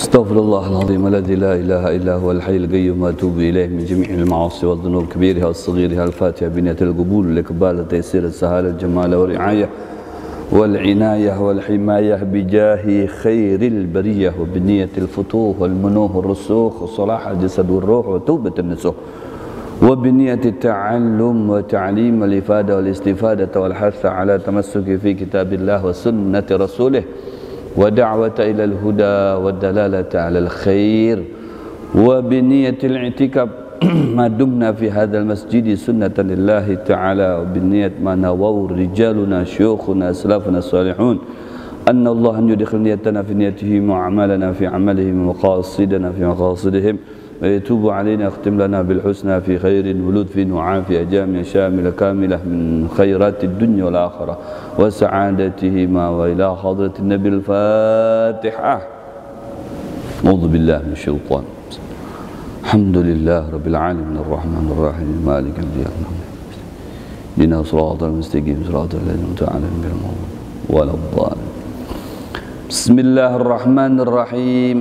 أستغفر الله العظيم الذي لا إله إلا هو الحي القيوم وأتوب إليه من جميع المعاصي والذنوب كبيرها وصغيرها. الفاتحة بنية القبول والإقبال تيسير السهالة الجمال والرعاية والعناية والحماية بجاه خير البرية وبنية الفتوح والمنوح والرسوخ وصلاح الجسد والروح وتوبة النسوح وبنية التعلم وتعليم والإفادة والاستفادة والحث على تمسك في كتاب الله وسنة رسوله ودعوة إلى الهدى والدلالة على الخير وبنية الاعتكاف ما دمنا في هذا المسجد سنة لله تعالى وبنية ما نووا رجالنا شيوخنا أسلافنا الصالحون أن الله أن يدخل نيتنا في نيتهم وأعمالنا في عملهم ومقاصدنا في مقاصدهم ويتوب علينا يختم لنا بالحسنى في خير ولطف وعافية جامعة شاملة كاملة من خيرات الدنيا والآخرة وسعادتهما وإلى حضرة النبي الفاتحة. أعوذ بالله من الشيطان. الحمد لله رب العالمين الرحمن الرحيم مالك يوم الدين اهدنا الصراط المستقيم صراط الذين أنعمت عليهم غير المغضوب ولا الضالين. بسم الله الرحمن الرحيم.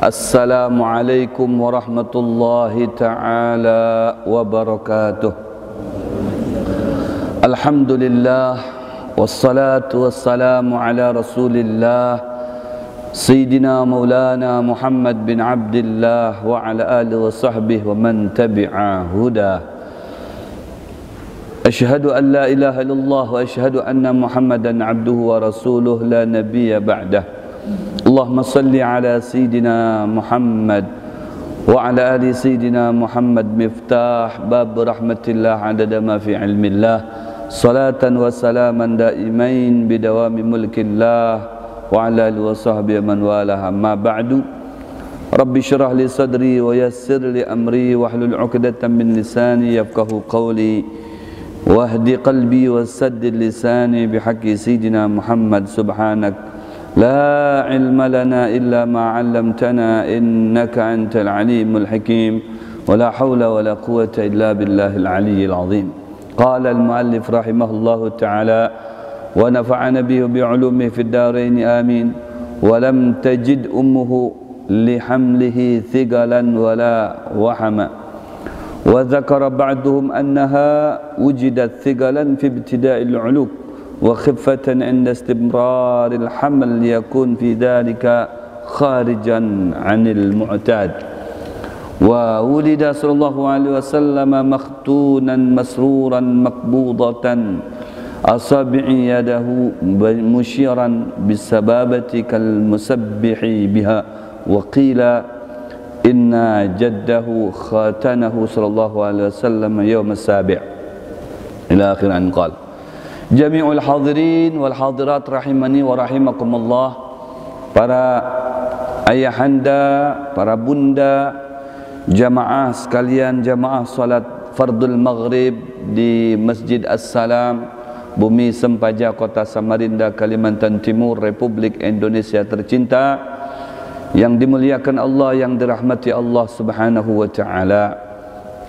السلام عليكم ورحمة الله تعالى وبركاته. الحمد لله والصلاة والسلام على رسول الله سيدنا مولانا محمد بن عبد الله وعلى آله وصحبه ومن تبع هداه. أشهد أن لا إله إلا الله وأشهد أن محمدا عبده ورسوله لا نبي بعده. اللهم صل على سيدنا محمد وعلى آل سيدنا محمد مفتاح باب رحمة الله عدد ما في علم الله صلاة وسلاما دائمين بدوام ملك الله وعلى آله وصحبه من والاه. أما بعد رب اشرح لي صدري ويسر لي أمري واحلل عقدة من لساني يفقه قولي واهدي قلبي وسدد لساني بحق سيدنا محمد. سبحانك لا علم لنا إلا ما علمتنا إنك أنت العليم الحكيم ولا حول ولا قوة إلا بالله العلي العظيم. قال المؤلف رحمه الله تعالى ونفعنا به بعلومه في الدارين آمين. ولم تجد أمه لحمله ثقلا ولا وحما. وذكر بعضهم أنها وجدت ثقلا في ابتداء العلوم وخفة عند استمرار الحمل ليكون في ذلك خارجا عن المعتاد. وولد صلى الله عليه وسلم مختونا مسرورا مقبوضة أصابع يده مشيرا بالسبابة كالمسبح بها. وقيل إن جده خاتنه صلى الله عليه وسلم يوم السابع إلى آخر أن قال. Jami'ul hadirin wal hadirat rahimani wa rahimakumullah. Para ayahanda, para bunda, jamaah sekalian, jamaah salat fardul maghrib di Masjid As-Salam, Bumi Sempaja, Kota Samarinda, Kalimantan Timur, Republik Indonesia tercinta, yang dimuliakan Allah, yang dirahmati Allah Subhanahu wa taala.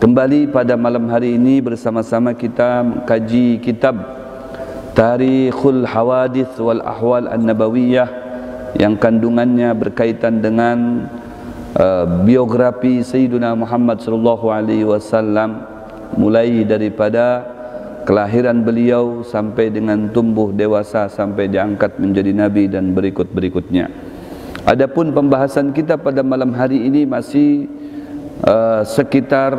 Kembali pada malam hari ini bersama-sama kita kaji kitab Tarikhul Hawadith wal Ahwal An-Nabawiyah yang kandungannya berkaitan dengan biografi Sayyidina Muhammad sallallahu alaihi wasallam, mulai daripada kelahiran beliau sampai dengan tumbuh dewasa sampai diangkat menjadi nabi dan berikut-berikutnya. Adapun pembahasan kita pada malam hari ini masih sekitar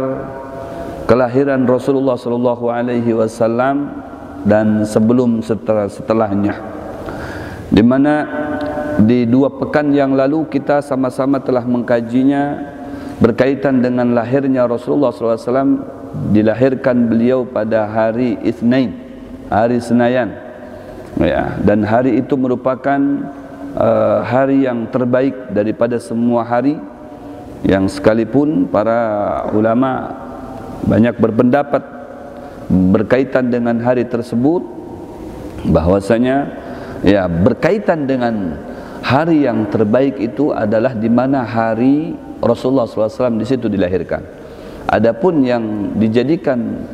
kelahiran Rasulullah sallallahu alaihi wasallam dan sebelum setelahnya, di mana di 2 pekan yang lalu kita sama-sama telah mengkajinya berkaitan dengan lahirnya Rasulullah SAW. Dilahirkan beliau pada hari Itsnain, hari Senayan ya, dan hari itu merupakan hari yang terbaik daripada semua hari, yang sekalipun para ulama banyak berpendapat berkaitan dengan hari tersebut, bahwasanya ya berkaitan dengan hari yang terbaik itu adalah di mana hari Rasulullah SAW di situ dilahirkan. Adapun yang dijadikan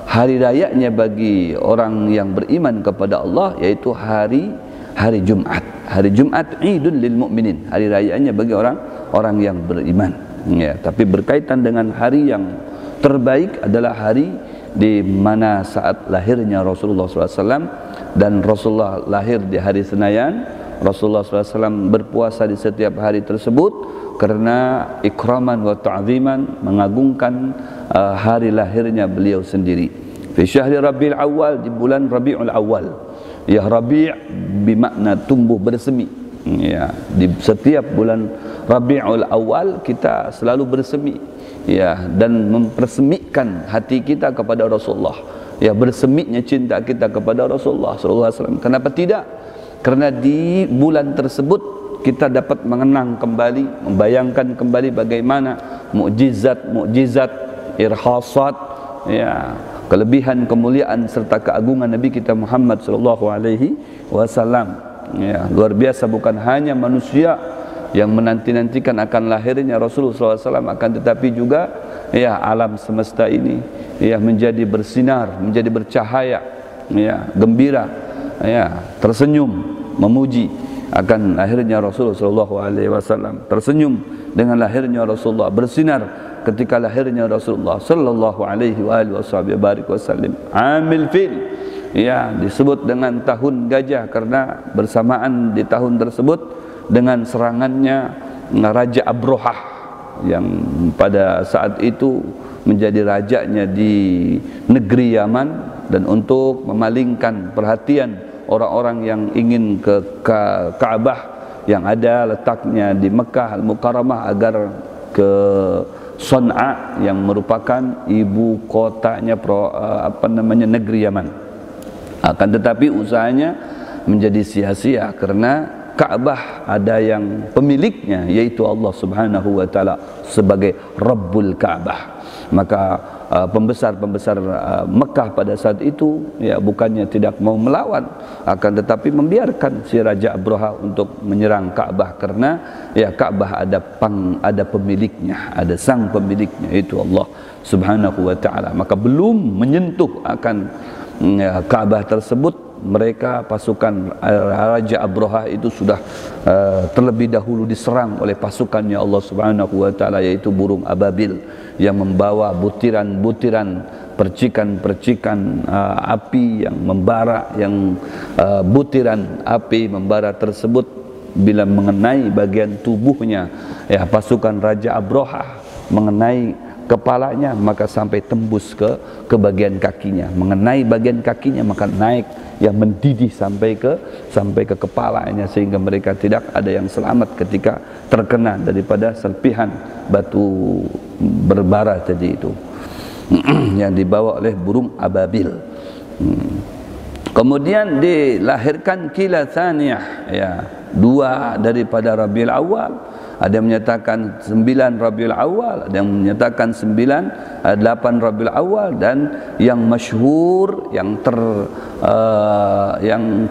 hari rayanya bagi orang yang beriman kepada Allah yaitu hari Jumat, hari Jumat Idul lil Mu'minin, hari rayanya bagi orang yang beriman. Ya, tapi berkaitan dengan hari yang terbaik adalah hari di mana saat lahirnya Rasulullah SAW, dan Rasulullah lahir di hari Senayan. Rasulullah SAW berpuasa di setiap hari tersebut karena ikraman wa ta'ziman, mengagungkan hari lahirnya beliau sendiri. Fi syahri Rabiul Awal, di bulan Rabiul Awal. Ya, Rabi' bermakna tumbuh bersemi. Ya, di setiap bulan Rabiul Awal kita selalu bersemi, ya, dan mempersemikan hati kita kepada Rasulullah. Ya, bersemitnya cinta kita kepada Rasulullah sallallahu alaihi wasallam. Kenapa tidak? Karena di bulan tersebut kita dapat mengenang kembali, membayangkan kembali bagaimana mukjizat, irhasat, ya, kelebihan, kemuliaan serta keagungan Nabi kita Muhammad sallallahu alaihi wasallam. Ya, luar biasa, bukan hanya manusia yang menanti-nantikan akan lahirnya Rasulullah SAW, akan tetapi juga ya alam semesta ini ya menjadi bersinar, menjadi bercahaya, ya, gembira, ya, tersenyum memuji akan lahirnya Rasulullah SAW, tersenyum dengan lahirnya Rasulullah, bersinar ketika lahirnya Rasulullah sallallahu alaihi wasallam. Amil fil, ya, disebut dengan tahun gajah karena bersamaan di tahun tersebut dengan serangannya Raja Abrahah yang pada saat itu menjadi rajanya di negeri Yaman, dan untuk memalingkan perhatian orang-orang yang ingin ke Ka'bah yang ada letaknya di Mekah Al-Mukarramah agar ke Son'a yang merupakan ibu kotanya negeri Yaman. Akan tetapi usahanya menjadi sia-sia karena Ka'bah ada yang pemiliknya, yaitu Allah Subhanahu wa taala sebagai Rabbul Ka'bah. Maka pembesar-pembesar Mekah pada saat itu ya bukannya tidak mau melawan, akan tetapi membiarkan si Raja Abraha untuk menyerang Ka'bah karena ya Ka'bah ada pemiliknya, ada sang pemiliknya, yaitu Allah Subhanahu wa taala. Maka belum menyentuh akan Ka'bah tersebut, mereka pasukan Raja Abraha itu sudah terlebih dahulu diserang oleh pasukannya Allah Subhanahu wa taala, yaitu burung ababil yang membawa butiran-butiran percikan-percikan api yang membara, yang butiran api membara tersebut bila mengenai bagian tubuhnya ya pasukan Raja Abraha, mengenai kepalanya maka sampai tembus ke bagian kakinya, mengenai bagian kakinya maka naik yang mendidih sampai ke kepalanya, sehingga mereka tidak ada yang selamat ketika terkena daripada serpihan batu berbara tadi itu yang dibawa oleh burung ababil. Kemudian dilahirkan Kila Thaniyah, ya, 2 daripada Rabiul Awal. Ada yang menyatakan 9 Rabiul Awal, ada yang menyatakan 8 Rabiul Awal, dan yang masyhur, yang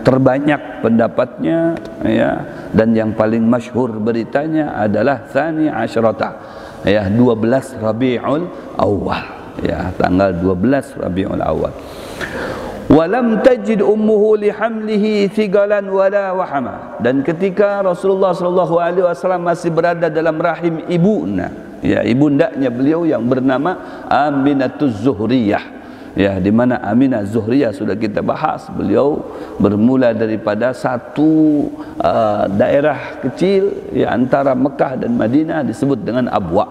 terbanyak pendapatnya ya, dan yang paling masyhur beritanya adalah Tsani Asyrata, ya, 12 Rabiul Awal, ya, tanggal 12 Rabiul Awal. Walam tajid ummuhu lihamlihi thigalan wala wahama, dan ketika Rasulullah sallallahu alaihi wasallam masih berada dalam rahim ibuna, ya, ibundanya beliau yang bernama Aminatuz Zuhriyah, ya, di mana Aminah Zuhriyah sudah kita bahas. Beliau bermula daripada satu daerah kecil ya antara Mekah dan Madinah disebut dengan Abwa,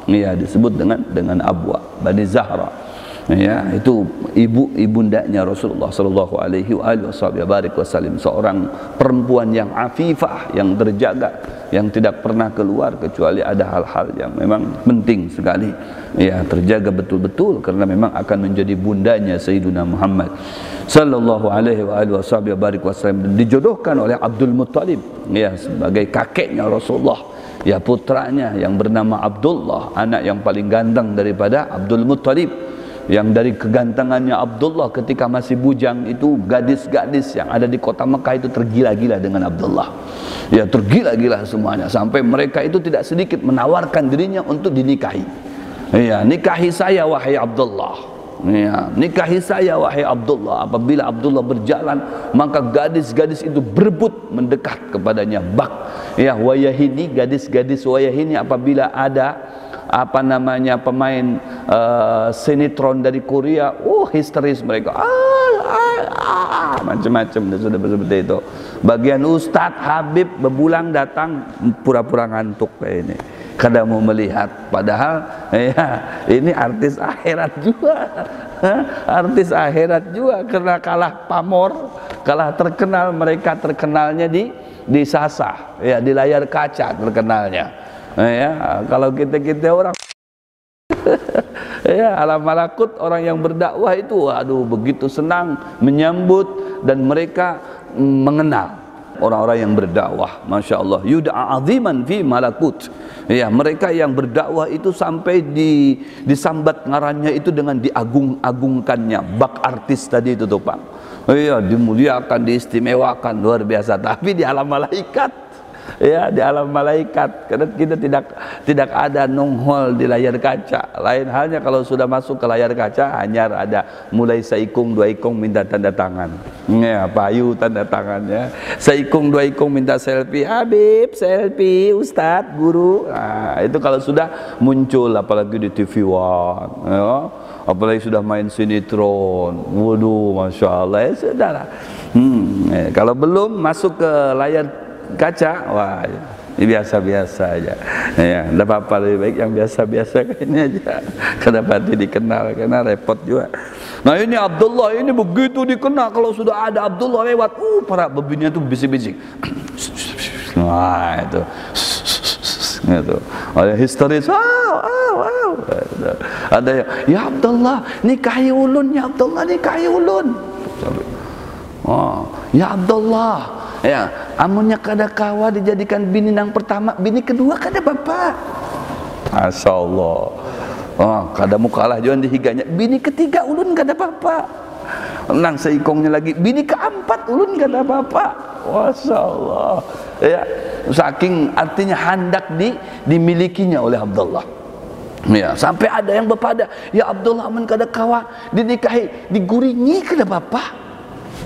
ya, disebut dengan Abwa Bani Zahra. Ya, itu ibundanya Rasulullah sallallahu alaihi wasallam, seorang perempuan yang afifah, yang terjaga, yang tidak pernah keluar kecuali ada hal-hal yang memang penting sekali, ya, terjaga betul-betul karena memang akan menjadi bundanya Sayyidina Muhammad sallallahu alaihi wasallam, dan dijodohkan oleh Abdul Muttalib, ya, sebagai kakeknya Rasulullah, ya, putranya yang bernama Abdullah, anak yang paling ganteng daripada Abdul Muttalib, yang dari kegantengannya Abdullah ketika masih bujang itu gadis-gadis yang ada di kota Mekah itu tergila-gila dengan Abdullah, ya, tergila-gila semuanya, sampai mereka itu tidak sedikit menawarkan dirinya untuk dinikahi, ya, nikahi saya wahai Abdullah, Ya, nikahi saya wahai Abdullah. Apabila Abdullah berjalan, maka gadis-gadis itu berebut mendekat kepadanya. Ya, Wayahini, gadis-gadis Wayahini apabila ada apa namanya pemain sinetron dari Korea, histeris mereka, macam-macam dan sudah seperti itu. Bagian Ustadz Habib bebulang datang pura-pura ngantuk kayak ini, kadang mau melihat, padahal ya ini artis akhirat juga. Artis akhirat juga, karena kalah pamor, kalah terkenal. Mereka terkenalnya di sasah, ya, di layar kaca terkenalnya. Ya, kalau kita orang ya, alam malakut, orang yang berdakwah itu aduh begitu senang menyambut, dan mereka mengenal orang-orang yang berdakwah. Masya Allah, yud'a aziman fi malakut. Ya, mereka yang berdakwah itu sampai disambat ngarannya itu dengan diagung-agungkannya. Bak artis tadi itu tuh Pak, iya, dimuliakan, diistimewakan, luar biasa. Tapi di alam malaikat, ya, di alam malaikat, karena kita tidak ada nongol di layar kaca. Lain halnya kalau sudah masuk ke layar kaca, hanya ada mulai saikung dua ikung minta tanda tangan, ya, payu tanda tangannya, saikung dua ikung minta selfie, Habib selfie, Ustadz, guru. Nah, itu kalau sudah muncul, apalagi di TV One, ya, apalagi sudah main sinetron, waduh, masya Allah, ya sudah lah. Kalau belum masuk ke layar kaca, wah, biasa-biasa aja. Ya, tidak apa-apa, lebih baik yang biasa-biasa kayak ini aja. Kenapa dikenal, karena repot juga. Nah, ini Abdullah ini begitu dikenal, kalau sudah ada Abdullah lewat, para bebinya tuh bisik-bisik. Nah, itu. Ada histeris, wow. Ada yang, ya Abdullah, nikahi ulun, ya Abdullah, nikahi ulun. Ya Abdullah, ya, amunnya kada kawa dijadikan bini yang pertama, bini kedua kada bapak. Masya Allah. Kada mu kalah jangan dihiganya, bini ketiga ulun kada bapak. Nang seikongnya lagi, bini keempat ulun kada bapak. Masya Allah. Ya, saking artinya hendak dimilikinya oleh Abdullah. Ya, sampai ada yang berpada, ya Abdullah amun kada kawa dinikahi, diguringi kada bapak.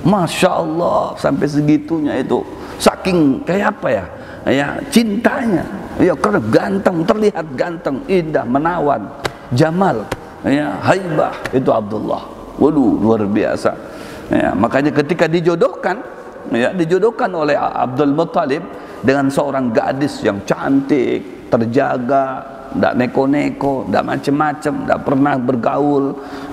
Masya Allah, sampai segitunya itu, saking kayak apa ya, ya cintanya, ya karena ganteng, terlihat ganteng, indah, menawan, jamal, ya haibah, itu Abdullah. Waduh, luar biasa. Ya, makanya ketika dijodohkan, ya dijodohkan oleh Abdul Muttalib dengan seorang gadis yang cantik, terjaga, tidak neko-neko, tidak macam-macam, tidak pernah bergaul,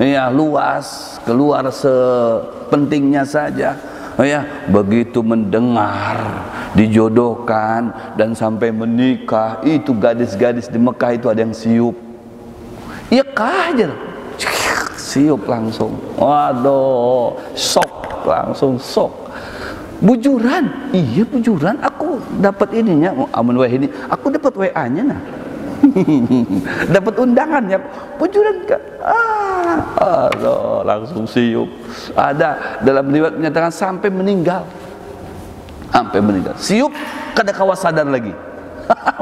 ya luas, keluar sepentingnya saja. Ya, begitu mendengar dijodohkan dan sampai menikah, itu gadis-gadis di Mekah itu ada yang siup. Iya kah aja, siup langsung. Waduh, sok, langsung sok. Bujuran, iya bujuran. Aku dapat ininya, amun ini, aku dapat WA-nya nah. Dapat undangannya, bujuran kak. Aduh, langsung siup. Ada dalam riwayat menyatakan sampai meninggal, siup kada kawa sadar lagi.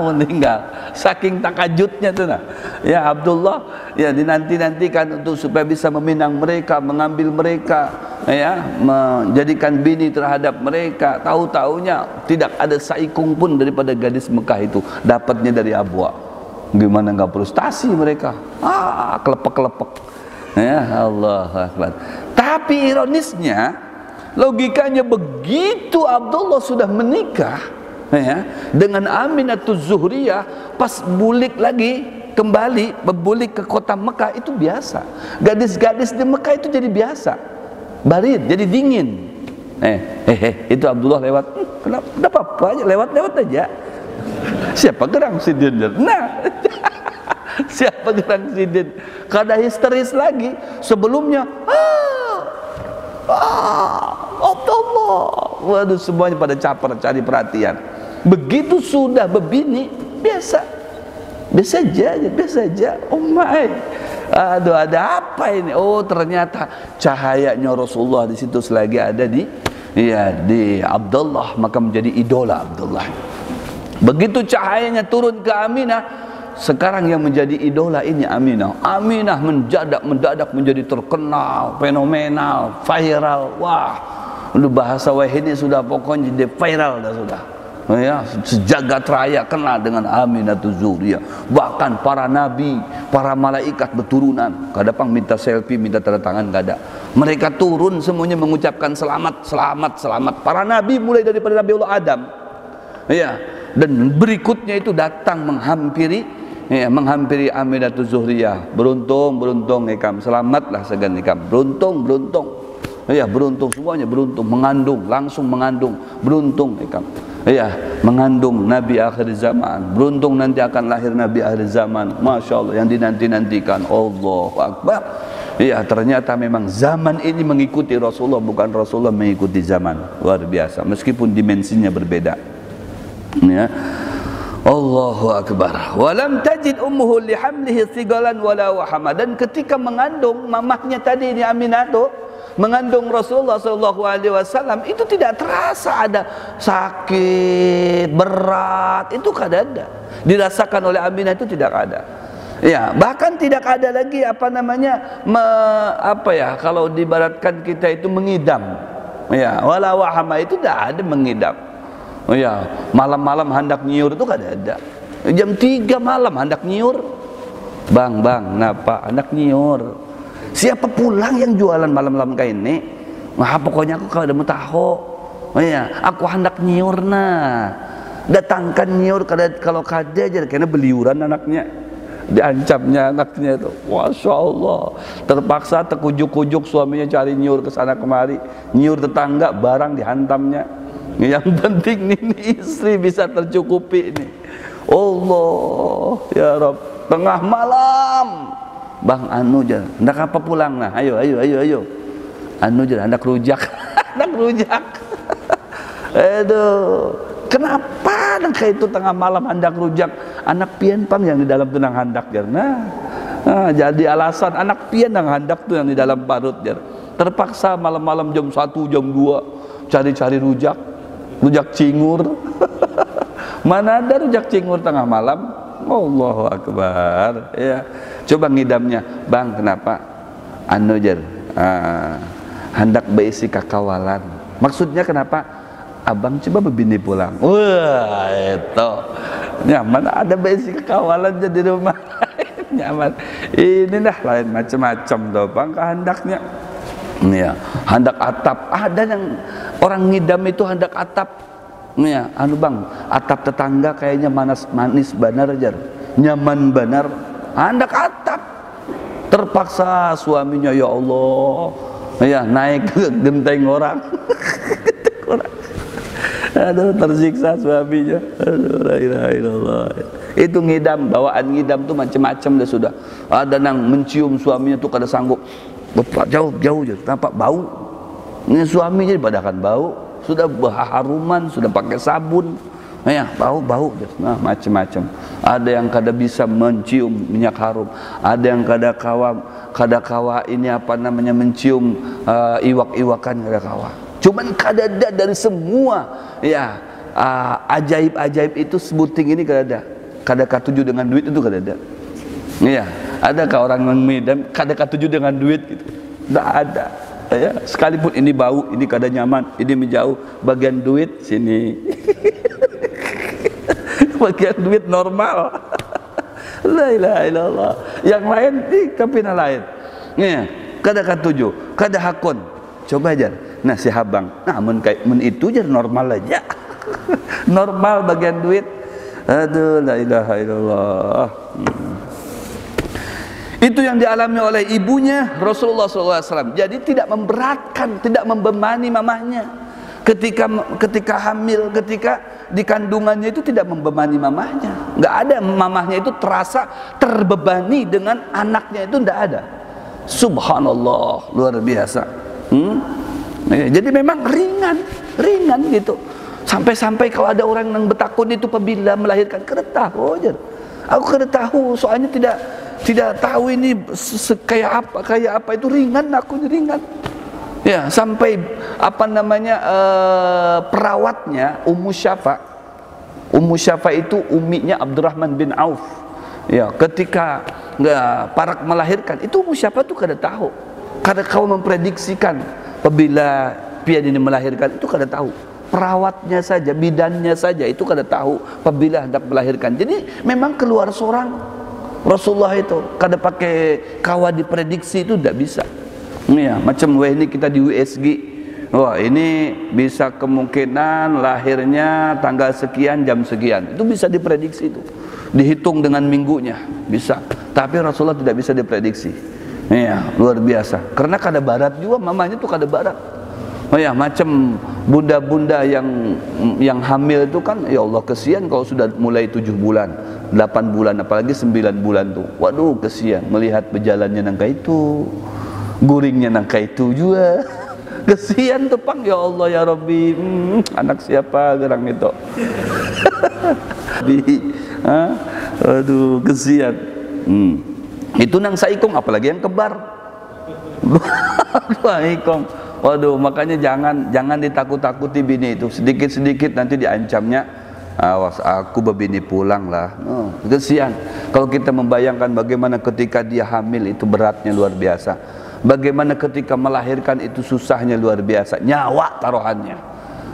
Meninggal, saking takajutnya tuh nah. Ya Abdullah, ya dinanti-nantikan untuk supaya bisa meminang mereka, mengambil mereka, ya menjadikan bini terhadap mereka. Tahu-taunya tidak ada saikung pun daripada gadis Mekah itu, dapatnya dari Abwa. Gimana nggak frustasi mereka? Kelepek-kelepek. Ya Allah Akbar. Tapi ironisnya, logikanya begitu Abdullah sudah menikah, ya, dengan Aminatul Zuhriyah, pas bulik lagi kembali berbulik ke kota Mekah itu biasa. Gadis-gadis di Mekah itu jadi biasa, barid, jadi dingin. Itu Abdullah lewat, kenapa apa aja lewat aja. Siapa gerang sidin? Nah, siapa gerang sidin? Kada histeris lagi. Sebelumnya, Abdullah, waduh, semuanya pada caper cari perhatian. Begitu sudah berbini, biasa aja. Oh my, aduh, ada apa ini? Oh ternyata cahayanya Rasulullah di situ selagi ada di Abdullah, maka menjadi idola Abdullah. Begitu cahayanya turun ke Aminah, sekarang yang menjadi idola ini Aminah. Aminah mendadak menjadi terkenal, fenomenal, viral. Wah, udah bahasa ini sudah pokoknya jadi viral dah sudah. Ya, sejagat raya kenal dengan Aminatul Zuhriyah. Bahkan para nabi, para malaikat berturunan. Kadang minta selfie, minta tanda tangan, gak ada. Mereka turun semuanya mengucapkan selamat, selamat, selamat. Para nabi mulai daripada Nabi Allah Adam. Ya, dan berikutnya itu datang menghampiri, ya, menghampiri Aminatul Zuhriyah. Beruntung ikam, selamatlah segan ikam. Beruntung. Ya, beruntung semuanya, beruntung, mengandung, langsung mengandung, beruntung ikam. Ya, mengandung Nabi akhir zaman. Beruntung nanti akan lahir Nabi akhir zaman. Masya Allah, yang dinanti-nantikan. Allahu Akbar. Ya, ternyata memang zaman ini mengikuti Rasulullah, bukan Rasulullah mengikuti zaman. Luar biasa, meskipun dimensinya berbeda. Ya, Allahu Akbar. Walam tajid ummuhu lihamlihi thigalan wala wahama. Dan ketika mengandung mamahnya tadi ini Aminah tuh, mengandung Rasulullah SAW, itu tidak terasa ada sakit, berat, itu kada ada. Dirasakan oleh Aminah itu tidak ada. Ya, bahkan tidak ada lagi apa namanya kalau dibaratkan kita itu mengidam. Ya, wala wahama itu tidak ada mengidam. Ya, malam-malam hendak nyiur itu kada ada. Jam 3 malam hendak nyiur. Bang, napa hendak nyiur? Siapa pulang yang jualan malam-malam kayak ini? Wah, pokoknya aku kalau mau tahu, ya, aku hendak nyiur nah. Datangkan nyiur kalau kada aja, karena beliuran anaknya, diancamnya anaknya itu. Masya Allah, terpaksa terkujuk-kujuk suaminya cari nyiur ke sana kemari, nyiur tetangga, barang dihantamnya. Yang penting ini istri bisa tercukupi ini. Allah, ya Rabb, tengah malam. Bang, anu je, hendak apa pulang nah? Ayo. Anu je, hendak rujak. Hendak rujak. Aduh, kenapa nak itu tengah malam hendak rujak? Anak pian pang yang di dalam tenang hendak jar. Nah, jadi alasan anak pian yang hendak tuh yang di dalam parut jar. Terpaksa malam-malam jam 1, jam 2 cari-cari rujak cingur. Mana ada rujak cingur tengah malam? Allahu Akbar. Ya, coba ngidamnya, bang, kenapa? Anu jar, hendak berisi kakawalan. Maksudnya kenapa? Abang coba berbini pulang. Wah, itu nyaman, ada berisi kakawalan jadi rumah. Nyaman. Ini dah lain macam-macam tuh bang kehendaknya. Ya, hendak atap. Ada yang orang ngidam itu hendak atap. Ya, anu bang, atap tetangga kayaknya manis banar aja, nyaman banar, hendak atap. Terpaksa suaminya, ya Allah, ya naik ke genteng orang. Aduh, tersiksa suaminya. Aduh, la ilaha illallah. Itu ngidam, bawaan ngidam tuh macam-macam dah sudah. Ada yang mencium suaminya tuh kada sanggup, jauh je, nampak bau. Ini suami jadi padakan bau. Sudah berharuman, sudah pakai sabun, ya, bau, nah, macam-macam. Ada yang kada bisa mencium minyak harum, ada yang kada kawa ini apa namanya mencium iwak-iwakan, kada kawa. Cuman kada ada dari semua, ya, ajaib-ajaib itu sebuting ini kada katuju dengan duit itu kada ada. Ya, adakah orang yang mengidam kada katuju dengan duit gitu? Tidak ada. Ya, sekalipun ini bau, ini kada nyaman, ini menjauh, bagian duit sini. Bagian duit normal. La ilaha illallah. Yang lain kapina lain. Ya, kada katuju, kada hakun. Coba aja. Nah, si habang, namun kayak itu aja normal aja. Normal bagian duit. Aduh, la ilaha illallah. Itu yang dialami oleh ibunya Rasulullah SAW. Jadi tidak memberatkan, tidak membebani mamahnya. Ketika hamil, ketika di kandungannya itu tidak membebani mamahnya. Nggak ada mamahnya itu terasa terbebani dengan anaknya, itu nggak ada. Subhanallah, luar biasa. Jadi memang ringan gitu. Sampai-sampai kalau ada orang yang bertakun itu apabila melahirkan, kada tahu aja. Aku kada tahu, soalnya tidak tahu ini kayak apa itu ringan, aku ringan. Ya, sampai apa namanya perawatnya Ummu Syafa itu uminya Abdurrahman bin Auf. Ya, ketika parak melahirkan itu siapa tuh kada tahu. Kada kau memprediksikan apabila pian ini melahirkan itu kada tahu. Perawatnya saja, bidannya saja itu kada tahu apabila hendak melahirkan. Jadi memang keluar seorang Rasulullah itu kada pakai kawa diprediksi, itu tidak bisa. Ya, macam ini kita di USG. Wah, ini bisa kemungkinan lahirnya tanggal sekian jam sekian. Itu bisa diprediksi itu. Dihitung dengan minggunya bisa. Tapi Rasulullah tidak bisa diprediksi. Ya, luar biasa. Karena kada barat juga, mamanya tuh kada barat. Oh ya, macam bunda-bunda yang hamil itu kan, ya Allah kesian kalau sudah mulai 7 bulan, 8 bulan, apalagi 9 bulan tuh. Waduh, kesian melihat berjalannya nangka itu, guringnya nangka itu juga. Kesian tuh pang, ya Allah ya Rabbi, anak siapa gerang itu. Aduh, kesian. Itu nang saikong, apalagi yang kebar. Saikong. Waduh, makanya jangan ditakut-takuti bini itu. Sedikit-sedikit nanti diancamnya, awas aku bebini pulang lah. Kesian. Kalau kita membayangkan bagaimana ketika dia hamil itu beratnya luar biasa, bagaimana ketika melahirkan itu susahnya luar biasa, nyawa taruhannya.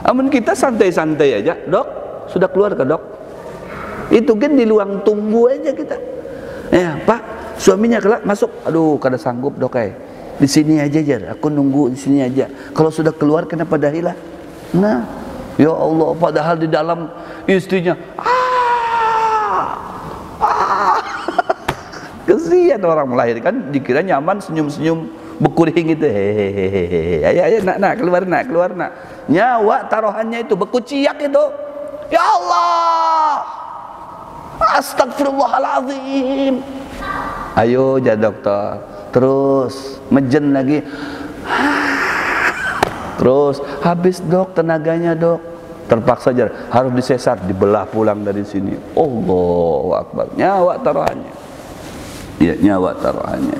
Amun kita santai-santai aja, dok, sudah keluar ke dok? Itu kan di luang tunggu aja kita. Ya, Pak, suaminya kelak masuk, aduh kada sanggup dok di sini aja jar, aku nunggu di sini aja. Kalau sudah keluar kenapa dahilah? Nah, ya Allah, padahal di dalam istrinya kesian orang melahirkan, dikira nyaman, senyum-senyum bekuring itu, hehehe, ayo nak keluar nak, nyawa taruhannya itu bekuciak itu. Ya Allah, astagfirullahaladzim. Ayo ya dokter, terus mejen lagi, terus habis dok tenaganya dok, terpaksa aja harus disesar, dibelah pulang dari sini. Allahu Akbar, nyawa taruhannya. Ya, nyawa taruhannya.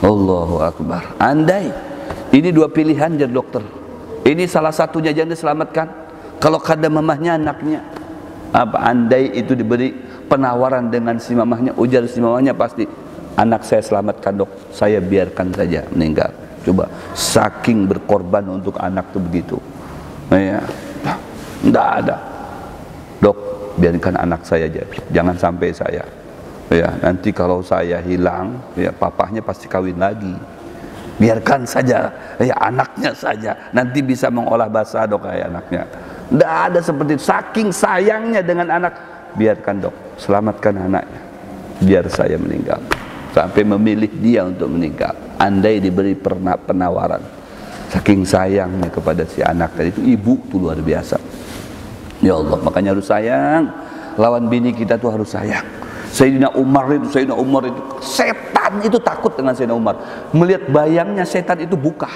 Allahu Akbar. Andai ini dua pilihan jadi dokter, ini salah satunya jangan diselamatkan, kalau kada mamahnya anaknya, apa andai itu diberi penawaran dengan si mamahnya, ujar si mamahnya pasti, anak saya selamatkan dok, saya biarkan saja meninggal. Coba, saking berkorban untuk anak tuh begitu. Ya, tidak ada. Dok, biarkan anak saya aja, jangan sampai saya. Ya, nanti kalau saya hilang, ya papahnya pasti kawin lagi. Biarkan saja, ya anaknya saja, nanti bisa mengolah bahasa dok kayak anaknya. Tidak ada seperti itu. Saking sayangnya dengan anak, biarkan dok, selamatkan anaknya, biar saya meninggal. Sampai memilih dia untuk meninggal. Andai diberi penawaran, saking sayangnya kepada si anak tadi itu, ibu tuh luar biasa. Ya Allah, makanya harus sayang. Lawan bini kita tuh harus sayang. Sayyidina Umar itu setan itu takut dengan Sayyidina Umar. Melihat bayangnya setan itu buka,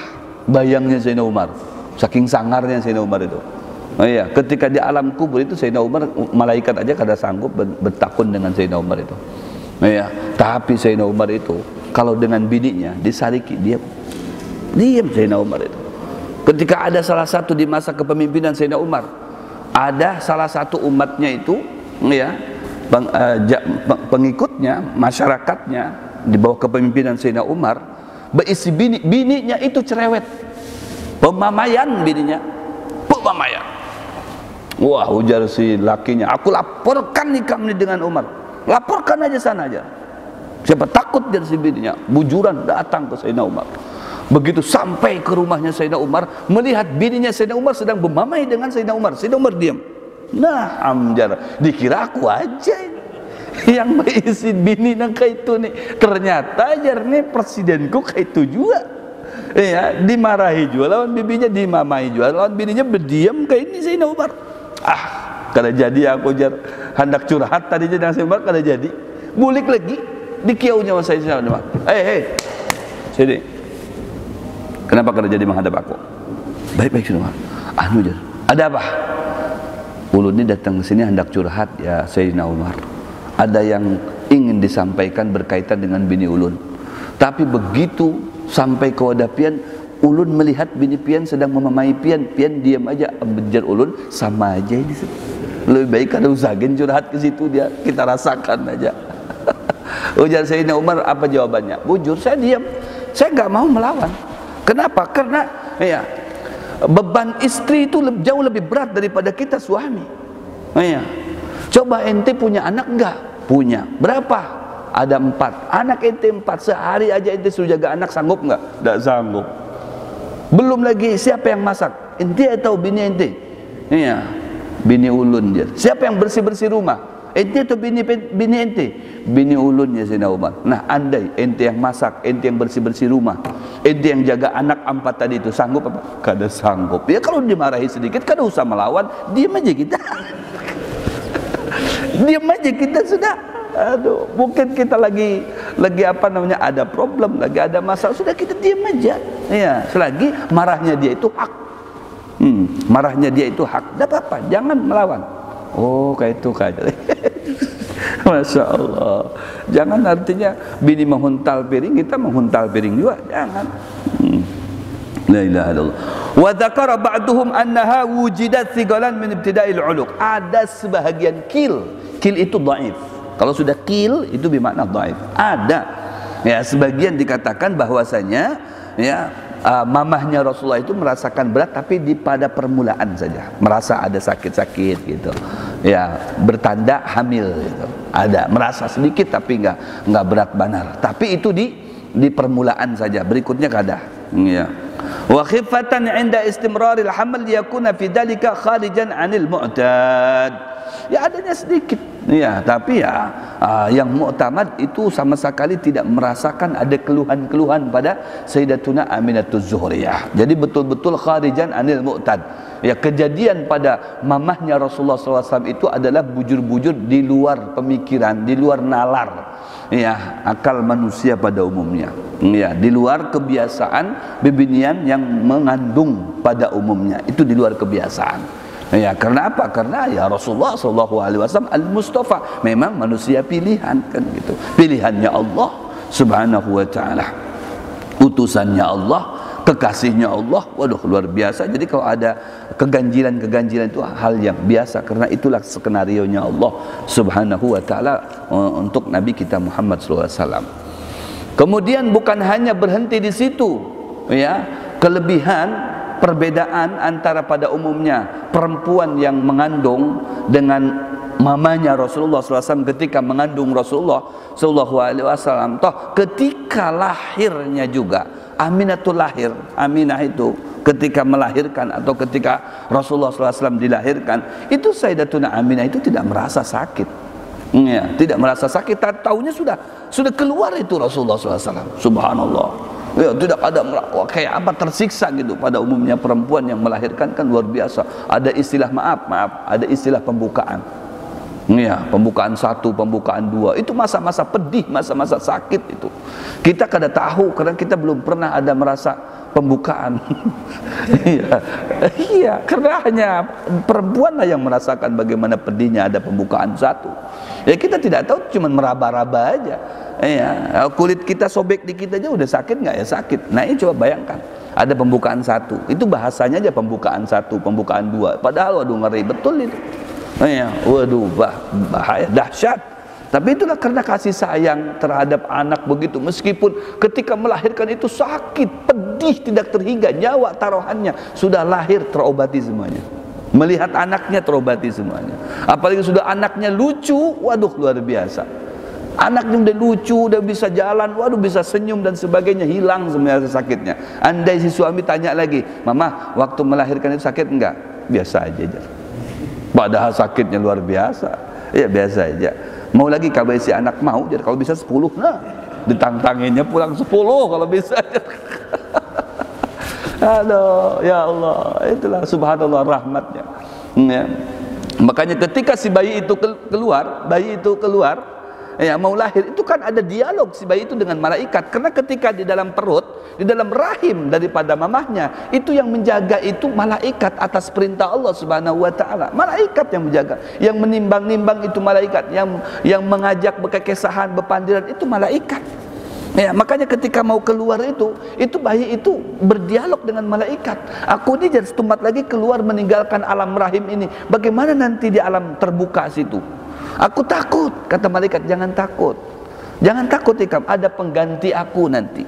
bayangnya Sayyidina Umar. Saking sangarnya Sayyidina Umar itu. Oh iya, ketika di alam kubur itu Sayyidina Umar, malaikat aja kada sanggup bertakun dengan Sayyidina Umar itu. Oh iya, tapi Sayyidina Umar itu kalau dengan bininya disariki, diam Sayyidina Umar itu. Ketika ada salah satu di masa kepemimpinan Sayyidina Umar, ada salah satu umatnya itu, ya, pengikutnya, masyarakatnya di bawah kepemimpinan Sayyidina Umar, berisi bininya itu cerewet, pemamaian bininya, pemamaian. Wah, ujar si lakinya, aku laporkan nikah ini dengan Umar, laporkan aja sana aja. Siapa takut dari si bininya, bujuran datang ke Sayyidina Umar. Begitu sampai ke rumahnya Sayyidina Umar, melihat bininya Sayyidina Umar sedang bermamai dengan Sayyidina Umar. Sayyidina Umar diam. Nah, amjar, dikira aku aja yang berisi bini nang kayak itu nih. Ternyata ajar nih presidenku kayak itu juga. Ya, dimarahi juga lawan bibinya, dimamai juga lawan bininya, berdiam kayak ini Sayyidina Umar. Kada jadi aku jar hendak curhat tadi dengan Sayyidina Umar, kada jadi. Bulik lagi dikiaunya sama Sayyidina Umar. Sini. Kenapa kada jadi menghadap aku? Baik-baik Sayyidina Umar. Anu jar, ada apa? Ulun ini datang ke sini hendak curhat ya Sayyidina Umar. Ada yang ingin disampaikan berkaitan dengan bini ulun. Tapi begitu sampai ke wadah pian, ulun melihat bini pian sedang memamai pian, pian diam aja. Bejar ulun, sama aja ini. Lebih baik kada usah curhat ke situ, dia kita rasakan aja. Ujar Sayyidina Umar, apa jawabannya? Bujur, saya diam. Saya nggak mau melawan. Kenapa? Karena ya, beban istri itu jauh lebih berat daripada kita suami. Ya. Coba ente punya anak enggak? Punya. Berapa? Ada 4. Anak ente 4. Sehari aja ente suruh jaga anak, sanggup enggak? Enggak sanggup. Belum lagi siapa yang masak? Ente atau bini ente? Iya. Bini ulun dia. Siapa yang bersih-bersih rumah? Ente atau bini ente? Bini ulun ya Sayyidina Umar. Nah, andai ente yang masak, ente yang bersih-bersih rumah, ente yang jaga anak 4 tadi itu, sanggup apa? Kada sanggup. Ya kalau dimarahi sedikit, kada usah melawan, diam aja kita. Diam aja kita sudah. Aduh, mungkin kita lagi apa namanya, ada problem, lagi ada masalah, sudah kita diam aja. Ya, selagi marahnya dia itu hak. Marahnya dia itu hak. Tidak apa-apa, jangan melawan. Oh, kayak itu kayak. Masya Allah. Jangan artinya bini menghuntal piring, kita menghuntal piring juga. Jangan. La ilaha illallah. Wa dzakara ba'duhum annaha wujidat thiqalan min ibtida'il 'uluq. Ada sebahagian kil itu dhaif. Kalau sudah kil itu bermakna dhaif. Ada. Ya, sebagian dikatakan bahwasanya ya, mamahnya Rasulullah itu merasakan berat, tapi pada permulaan saja, merasa ada sakit-sakit gitu. Ya, bertanda hamil gitu. Ada merasa sedikit tapi enggak berat benar. Tapi itu di permulaan saja, berikutnya kada. Ya. Wa khifatan 'inda istimraril haml yakuna fi dzalika kharijan 'anil mu'tad. Ya, adanya sedikit. Ya, tapi ya yang mu'tamad itu sama sekali tidak merasakan ada keluhan-keluhan pada Sayyidatuna Aminatuz Zuhriyah. Jadi betul-betul kharijan 'anil mu'tad. Ya, kejadian pada mamahnya Rasulullah SAW itu adalah bujur-bujur di luar pemikiran, di luar nalar, ya, akal manusia pada umumnya. Ya, di luar kebiasaan bebinian yang mengandung pada umumnya, itu di luar kebiasaan. Ya, karena apa? Karena ya Rasulullah SAW Al-Mustafa, memang manusia pilihan kan gitu. Pilihannya Allah Subhanahu wa taala. Utusannya Allah, kekasihnya Allah. Waduh, luar biasa. Jadi kalau ada keganjilan-keganjilan itu hal yang biasa, karena itulah skenarionya Allah Subhanahu wa taala untuk Nabi kita Muhammad SAW. Kemudian bukan hanya berhenti di situ, ya, kelebihan perbedaan antara pada umumnya perempuan yang mengandung dengan mamanya Rasulullah SAW ketika mengandung Rasulullah SAW. Toh ketika lahirnya juga Aminatul lahir, Aminah itu ketika melahirkan atau ketika Rasulullah SAW dilahirkan, itu Sayyidatuna Aminah itu tidak merasa sakit. Ya, tidak merasa sakit. Tahunya sudah keluar itu Rasulullah SAW. Subhanallah. Ya, tidak ada kayak apa tersiksa gitu. Pada umumnya perempuan yang melahirkan kan luar biasa. Ada istilah maaf, ada istilah pembukaan. Ya, pembukaan 1, pembukaan 2. Itu masa-masa pedih, masa-masa sakit itu. Kita kada tahu karena kita belum pernah ada merasa pembukaan. Iya, karena hanya perempuan lah yang merasakan bagaimana pedihnya ada pembukaan 1. Ya, kita tidak tahu, cuma meraba-raba aja. Ya, kulit kita sobek dikit aja udah sakit nggak? Ya sakit. Nah, ini coba bayangkan, ada pembukaan 1, itu bahasanya aja pembukaan 1, pembukaan 2. Padahal waduh ngeri betul itu. Ya, waduh bahaya, dahsyat. Tapi itulah karena kasih sayang terhadap anak begitu. Meskipun ketika melahirkan itu sakit, pedih, tidak terhingga, nyawa taruhannya, sudah lahir terobati semuanya. Melihat anaknya terobati semuanya. Apalagi sudah anaknya lucu, waduh luar biasa. Anaknya udah lucu, udah bisa jalan, waduh bisa senyum dan sebagainya, hilang semuanya sakitnya. Andai si suami tanya lagi, "Mama, waktu melahirkan itu sakit enggak?" Biasa aja. Padahal sakitnya luar biasa. Ya biasa aja. Mau lagi kabar si anak mau, jadi kalau bisa 10, nah ditantanginnya pulang 10 kalau bisa. Aduh, ya Allah, itulah subhanallah rahmatnya. Ya. Makanya ketika si bayi itu keluar, ya mau lahir, itu kan ada dialog si bayi itu dengan malaikat. Karena ketika di dalam perut, di dalam rahim daripada mamahnya, itu yang menjaga itu malaikat atas perintah Allah Subhanahu wa taala. Malaikat yang menjaga, yang menimbang-nimbang itu malaikat, yang mengajak berkekesahan, berpandiran itu malaikat. Ya, makanya ketika mau keluar itu bayi itu berdialog dengan malaikat. Aku ini jadi setumbat lagi keluar meninggalkan alam rahim ini. Bagaimana nanti di alam terbuka situ? Aku takut, kata malaikat, jangan takut. Jangan takut ikam, ada pengganti aku nanti.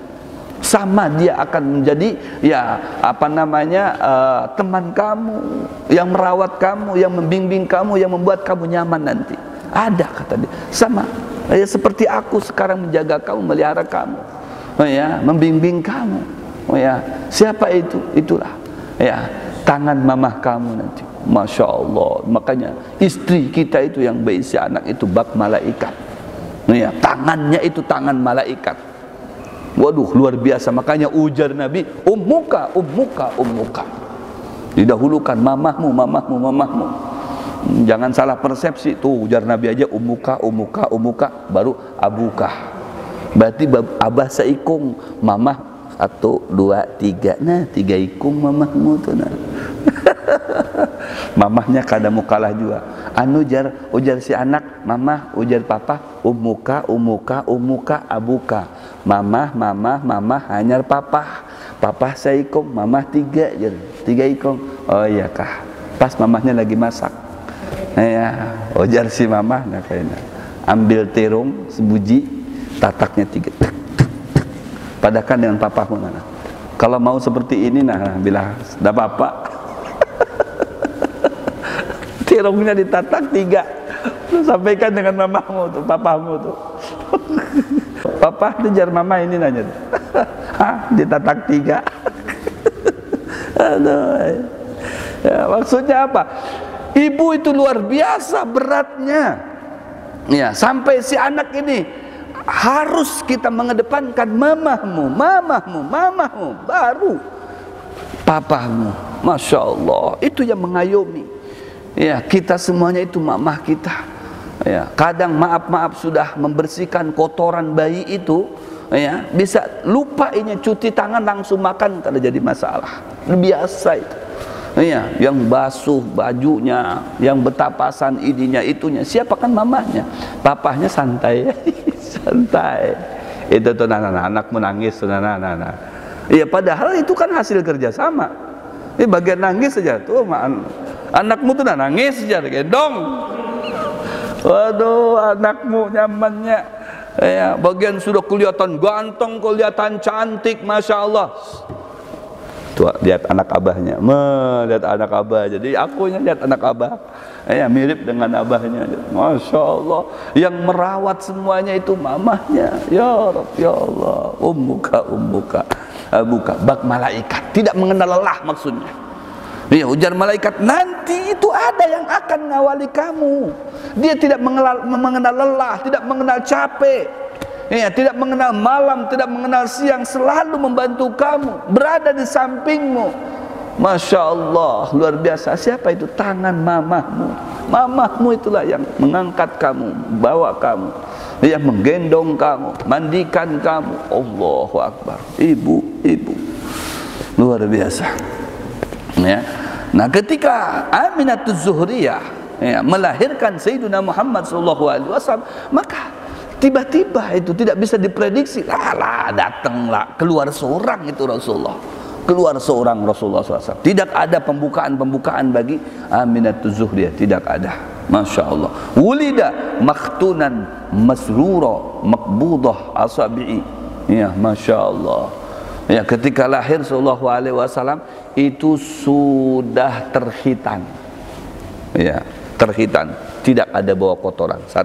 Sama dia akan menjadi teman kamu, yang merawat kamu, yang membimbing kamu, yang membuat kamu nyaman nanti. Ada, kata dia. Sama seperti aku sekarang menjaga kamu, melihara kamu, membimbing kamu. Siapa itu? Itulah tangan mamah kamu nanti. Masya Allah. Makanya istri kita itu yang berisi anak itu bak malaikat. Tangannya itu tangan malaikat. Waduh, luar biasa. Makanya ujar Nabi, ummuka, ummuka, ummuka. Didahulukan mamahmu, mamahmu, mamahmu. Jangan salah persepsi. Tuh ujar Nabi aja ummuka, ummuka, ummuka, baru abuka. Berarti abah seikung, mamah 1, 2, 3. Nah, 3 ikung mamahmu tuh. Nah. Mamahnya kadang kalah juga. Ujar si anak, mamah, ujar papa, ummuka, ummuka, ummuka, abuka. Mamah, mamah, mamah, hanyar papa. Papa seikung, mamah 3 je. 3 ikung. Oh iya kah. Pas mamahnya lagi masak. Ujar si mamah, nah kayaknya. Ambil terung sebuji, tataknya 3. Padakan dengan papamu. Nah. Kalau mau seperti ini, nah bila dah papa. Terungnya ditatak 3. Sampaikan dengan mamahmu tuh, papamu tuh. Papa kejar mama ini nanya. Ditatak 3. Aduh. Maksudnya apa? Ibu itu luar biasa beratnya. Sampai si anak ini harus kita mengedepankan mamahmu, mamahmu, mamahmu, baru papamu. Masya Allah, itu yang mengayomi. Kita semuanya itu mamah kita. Kadang maaf sudah membersihkan kotoran bayi itu, bisa lupa ini cuci tangan langsung makan kalau jadi masalah. Biasa itu. Yang basuh bajunya, yang betapasan ininya itunya, siapa kan mamahnya? Papahnya santai. Santai. Itu tuh anakmu nangis tuh padahal itu kan hasil kerjasama. Ini bagian nangis saja tuh, anakmu tuh nangis saja gendong. Waduh, anakmu nyamannya. Bagian sudah kelihatan ganteng, kelihatan cantik, masya Allah. Tuh lihat anak abahnya, lihat anak abah. Jadi akunya lihat anak abah, mirip dengan abahnya. Masya Allah, yang merawat semuanya itu mamahnya. Ya Rabb, ya Allah, ummuka, ummuka, abuka, bak malaikat, tidak mengenal lelah maksudnya. Ujar malaikat, nanti itu ada yang akan ngawali kamu. Dia tidak mengenal lelah, tidak mengenal capek. Tidak mengenal malam, tidak mengenal siang, selalu membantu kamu, berada di sampingmu. Masya Allah, luar biasa. Siapa itu? Tangan mamahmu. Mamahmu itulah yang mengangkat kamu, bawa kamu, yang menggendong kamu, mandikan kamu. Allahu Akbar. Ibu luar biasa. Nah, ketika Aminatul Zuhriyah melahirkan Sayyidina Muhammad SAW, maka tiba-tiba itu tidak bisa diprediksi. Datanglah keluar seorang itu Rasulullah. Keluar seorang Rasulullah SAW. Tidak ada pembukaan bagi Aminatul Zuhriyah, tidak ada. Masya Allah. Wulida makhtunan masrura makbudah asabi'i. Masya Allah. Ketika lahir Sallallahu Alaihi Wasallam itu sudah terhitan. Terhitan. Tidak ada bawa kotoran. 1.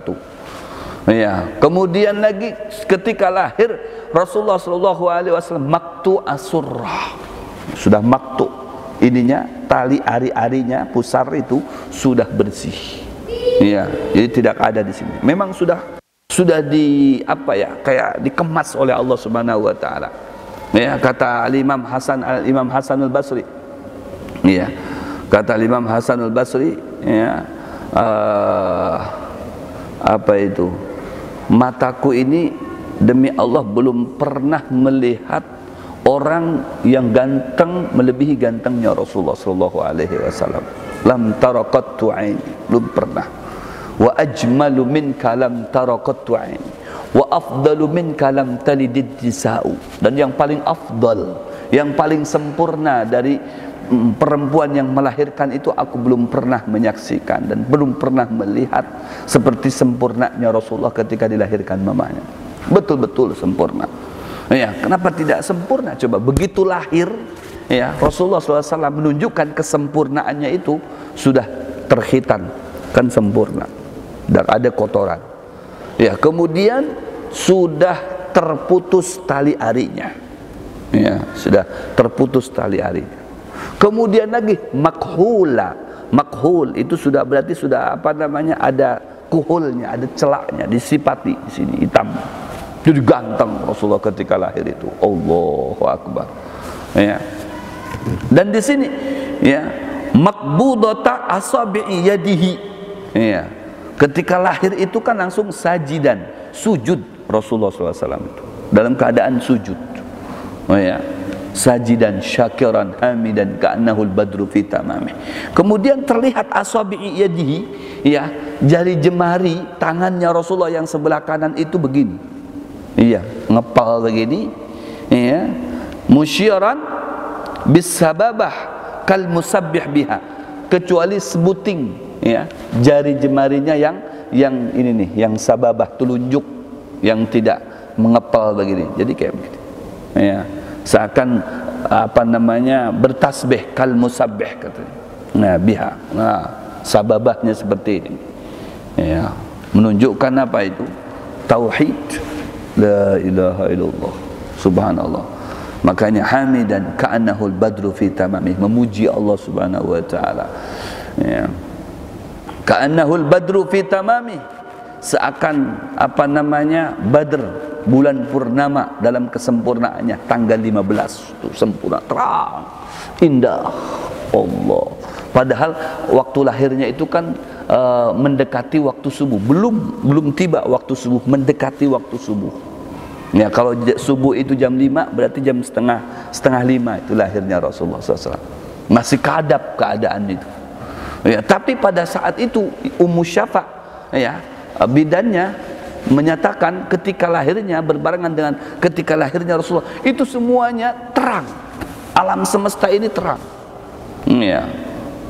Kemudian lagi ketika lahir Rasulullah Sallallahu Alaihi Wasallam maktu asurrah, sudah maktu ininya, tali ari-arinya pusar itu sudah bersih. Jadi tidak ada di sini. Memang sudah kayak dikemas oleh Allah Subhanahu Wa Taala. Kata Imam Hasan al-Basri. Kata Imam Hasan al-Basri, apa itu? Mataku ini demi Allah belum pernah melihat orang yang ganteng melebihi gantengnya Rasulullah sallallahu alaihi wasallam. Lam tara qattu aini, belum pernah. Wa ajmalu minka lam tara qattu aini, wa afdalu minka lam talidid nisa'u. Dan yang paling afdal, yang paling sempurna dari perempuan yang melahirkan itu aku belum pernah menyaksikan dan belum pernah melihat seperti sempurnanya Rasulullah ketika dilahirkan mamanya. betul-betul sempurna. Ya, kenapa tidak sempurna? Coba begitu lahir, ya, Rasulullah SAW menunjukkan kesempurnaannya itu sudah terkhitan, kan sempurna, dan ada kotoran. Ya, kemudian sudah terputus tali arinya. Ya, sudah terputus tali arinya. Kemudian lagi makhula. Makhul itu sudah berarti sudah apa namanya, ada kuhulnya, ada celaknya, disipati di sini hitam. Jadi ganteng Rasulullah ketika lahir itu. Allahu Akbar. Ya. Dan di sini ya, makbudata asabi'i yadihi. Ya. Ketika lahir itu kan langsung sajidan, sujud Rasulullah SAW itu dalam keadaan sujud. Oh ya, sajidan syakiran hamidan ka'annahul badru fi tamamih. Kemudian terlihat asabi'i yadihi, ya, jari jemari tangannya Rasulullah yang sebelah kanan itu begini. Iya, ngepal begini, ya, musyiran bisababah kal musabbih biha, kecuali sebuting, ya, jari jemarinya yang ini nih, yang sababah, telunjuk yang tidak mengepal begini. Jadi kayak begitu. Ya, seakan apa namanya, bertasbih kal musabbih katanya. Nah, biha. Nah, sababahnya seperti ini. Ya, menunjukkan apa itu? Tauhid. La ilaha illallah, subhanallah. Makanya hamidan ka'annahul badru fi tamamih, memuji Allah subhanahu wa ta'ala, ya. Ka'annahul badru fi tamamih, seakan apa namanya, Badr, bulan purnama dalam kesempurnaannya, tanggal 15 itu sempurna, terang, indah. Allah. Padahal waktu lahirnya itu kan mendekati waktu subuh, belum tiba waktu subuh, mendekati waktu subuh. Ya, kalau subuh itu jam 5, berarti jam setengah 5 itu lahirnya Rasulullah SAW. Masih kadap keadaan itu. Ya, tapi pada saat itu Ummu Syafa, ya, bidannya menyatakan ketika lahirnya berbarengan dengan ketika lahirnya Rasulullah, itu semuanya terang. Alam semesta ini terang. Ya.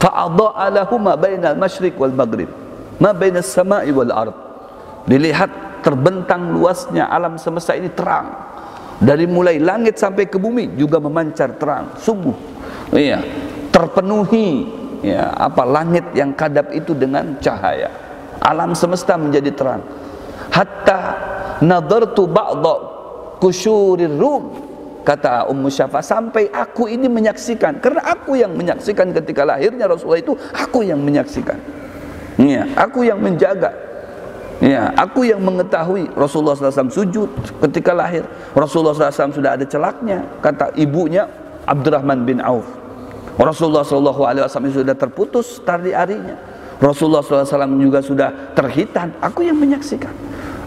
Fa'adha'a lahu ma bainal masyriq wal maghrib, ma bainas sama'i wal ard. Dilihat terbentang luasnya alam semesta ini terang. Dari mulai langit sampai ke bumi juga memancar terang. Sungguh, iya, terpenuhi, ya, apa, langit yang kadap itu dengan cahaya. Alam semesta menjadi terang. Hatta nadartu ba'dha kusyurir rum, kata Ummu Syafa, sampai aku ini menyaksikan, karena aku yang menyaksikan ketika lahirnya Rasulullah itu, aku yang menyaksikan, ya, aku yang menjaga, ya, aku yang mengetahui Rasulullah SAW sujud ketika lahir. Rasulullah SAW sudah ada celaknya, kata ibunya Abdurrahman bin Auf. Rasulullah SAW sudah terputus tali arinya. Rasulullah SAW juga sudah terhitan. Aku yang menyaksikan.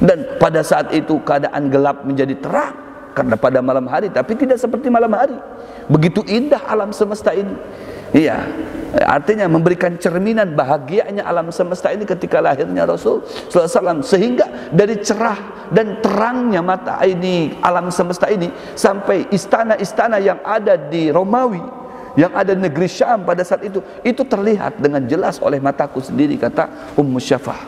Dan pada saat itu keadaan gelap menjadi terang karena pada malam hari, tapi tidak seperti malam hari. Begitu indah alam semesta ini. Iya, artinya memberikan cerminan bahagianya alam semesta ini ketika lahirnya Rasul SAW, sehingga dari cerah dan terangnya mata ini alam semesta ini sampai istana-istana yang ada di Romawi, yang ada di negeri Syam pada saat itu terlihat dengan jelas oleh mataku sendiri, kata Ummu Syafah.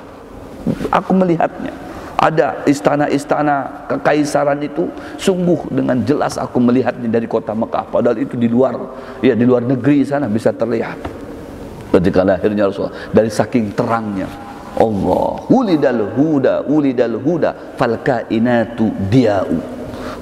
Aku melihatnya. Ada istana-istana kekaisaran itu, sungguh dengan jelas aku melihatnya dari kota Mekah. Padahal itu di luar, ya, di luar negeri sana bisa terlihat ketika lahirnya Rasulullah, dari saking terangnya. Allah, ulidal huda fal kainatu diya'u.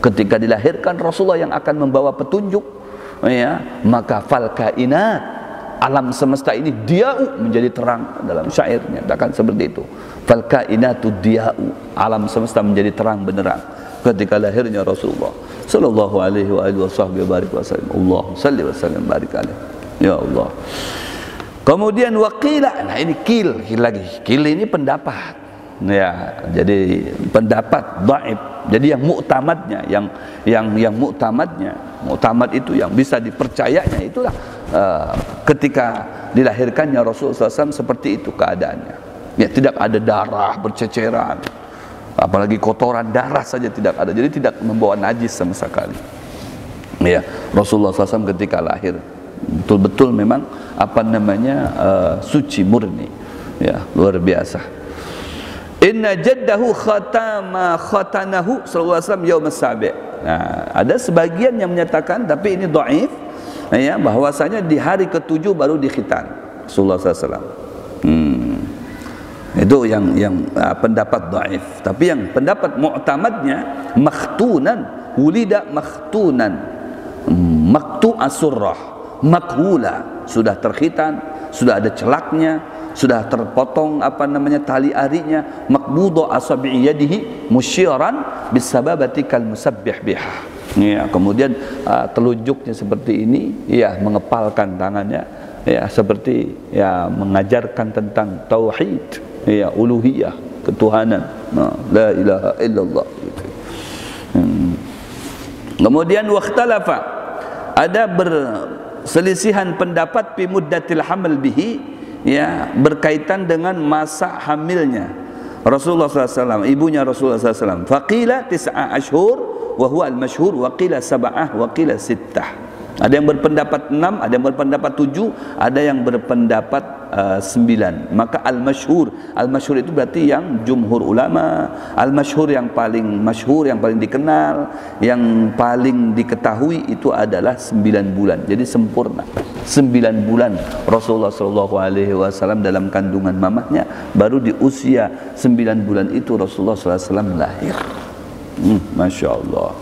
Ketika dilahirkan Rasulullah yang akan membawa petunjuk, ya, maka fal kainat, alam semesta ini diya'u, menjadi terang. Dalam syairnya katakan seperti itu. Fal kainatu diya'u, alam semesta menjadi terang benerang ketika lahirnya Rasulullah sallallahu alaihi wa alihi wasallam. Allah salli wa sallim barik alaihi. Ya Allah. Kemudian waqila, nah ini kil lagi. Kil ini pendapat. Ya, jadi pendapat dhaif. Jadi yang muktamadnya, yang muktamad itu yang bisa dipercayanya itulah ketika dilahirkannya Rasulullah SAW seperti itu keadaannya. Ya, tidak ada darah berceceran, apalagi kotoran, darah saja tidak ada. Jadi tidak membawa najis sama sekali. Ya, Rasulullah SAW ketika lahir betul-betul memang apa namanya suci murni. Ya, luar biasa. inna jaddahu khatanahu sallallahu alaihi wasallam yaum as-sabi'. Nah, ada sebagian yang menyatakan, tapi ini dhaif, ya, bahwasanya di hari ke-7 baru dikhitan Rasulullah sallallahu alaihi wasallam. Itu yang pendapat dhaif. Tapi yang pendapat mu'tamadnya makhtunan, wulida makhtunan, maktu asurrah, makhula, sudah terkhitan, sudah ada celaknya, sudah terpotong tali arinya, maqbudha asabi'i yadihi musyiran bisababati kal musabbih biha. Ya, kemudian telunjuknya seperti ini, ya, mengepalkan tangannya, ya, seperti, ya, mengajarkan tentang tauhid, ya, uluhiyah, ketuhanan, la ilaha illallah. Kemudian wakhtalafa, ada berselisihan pendapat fi muddatil haml bihi, ya, berkaitan dengan masa hamilnya Rasulullah SAW, ibunya Rasulullah SAW. Faqila 9 ashhur wa huwa al-mashhur, wa qila 7 wa qila 6. Ada yang berpendapat 6, ada yang berpendapat 7, ada yang berpendapat 9. Maka al-masyhur itu berarti yang jumhur ulama, al-masyhur yang paling masyhur, yang paling dikenal, yang paling diketahui itu adalah 9 bulan. Jadi sempurna 9 bulan Rasulullah SAW dalam kandungan mamahnya, baru di usia 9 bulan itu Rasulullah SAW lahir. Masya Allah.